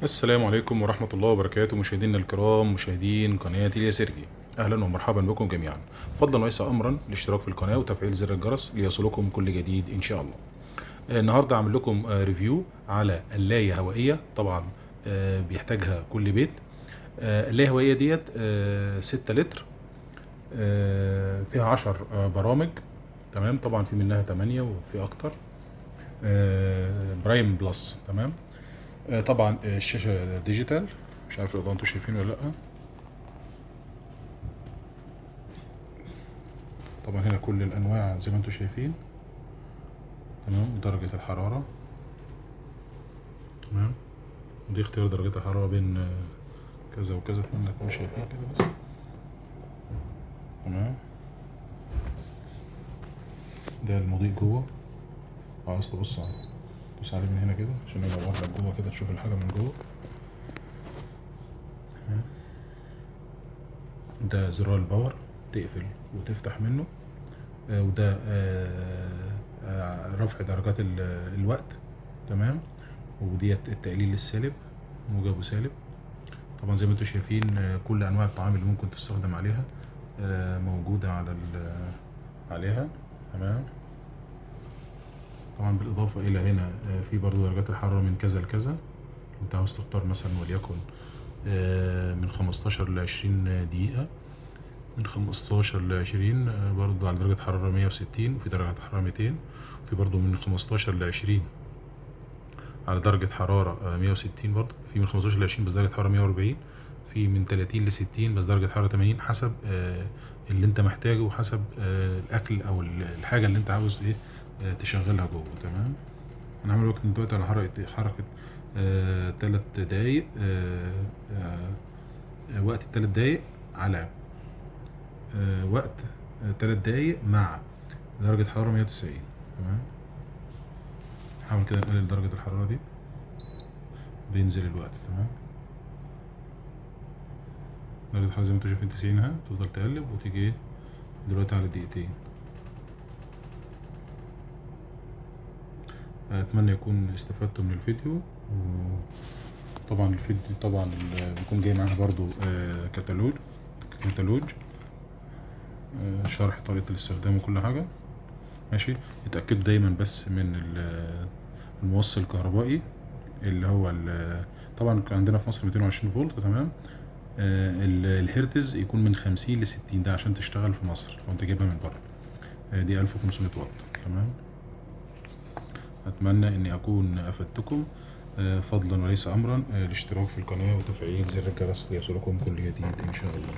السلام عليكم ورحمة الله وبركاته، مشاهدينا الكرام، مشاهدين قناة الياسرجي. أهلا ومرحبا بكم جميعا. فضلا وليس أمرا الاشتراك في القناة وتفعيل زر الجرس ليصلكم كل جديد إن شاء الله. النهاردة أعمل لكم ريفيو على قلاية هوائية. طبعا بيحتاجها كل بيت. قلاية هوائية ديت 6 لتر، فيها 10 برامج. تمام، طبعا في منها 8 وفي أكتر. برايم بلس. تمام. طبعا الشاشة ديجيتال، مش عارف لو انتوا شايفينه ولا لأ. طبعا هنا كل الأنواع زي ما انتوا شايفين. تمام، درجة الحرارة. تمام، دي اختيار درجة الحرارة بين كذا وكذا، اتمنى تكونوا شايفين كده بس. تمام، ده المضيء جوه. عاوز تبص دوس عليه من هنا كده عشان ينور لك جوه كده، تشوف الحاجة من جوه. تمام، ده زرار الباور، تقفل وتفتح منه. وده رفع درجات الوقت. تمام، وديت التقليل للسالب، موجب وسالب. طبعا زي ما انتم شايفين كل انواع الطعام اللي ممكن تستخدم عليها موجودة عليها. تمام، طبعا بالاضافة الى هنا في برضو درجات الحرارة من كذا لكذا. لو انت عاوز تختار مثلا وليكن من 15 ل 20 دقيقة، من 15 ل 20 برضو على درجة حرارة 160، وفي درجة حرارة 200. وفي برضو من 15 ل 20 على درجة حرارة 160 برضه. في من 15 ل 20 بس درجة حرارة 140. في من 30 ل 60 بس درجة حرارة 80، حسب اللي انت محتاجه، وحسب الأكل أو الحاجة اللي انت عاوز ايه تشغلها جوه. تمام، هنعمل وقت دلوقتي على حركة 3 دقايق. وقت 3 دقايق على وقت 3 دقايق مع درجة حرارة 190. تمام، نحاول كده نقلل درجة الحرارة دي، بينزل الوقت. تمام، درجة الحرارة زي ما انتوا شايفين 90 اهي، تفضل تقلب وتيجي ايه دلوقتي على دقيقتين. اتمنى يكون استفدتوا من الفيديو. وطبعا الفيديو طبعا بيكون جاي معاها برضو كتالوج شرح طريقة الاستخدام وكل حاجة. ماشي، اتأكدوا دايما بس من الموصل الكهربائي اللي هو طبعا عندنا في مصر 220 فولت. تمام، الهرتز يكون من 50 ل 60، ده عشان تشتغل في مصر. لو انت جايبها من بره دي 1500 واط. تمام، اتمنى اني اكون افدتكم. فضلا وليس امرا الاشتراك في القناة وتفعيل زر الجرس ليصلكم كل جديد ان شاء الله.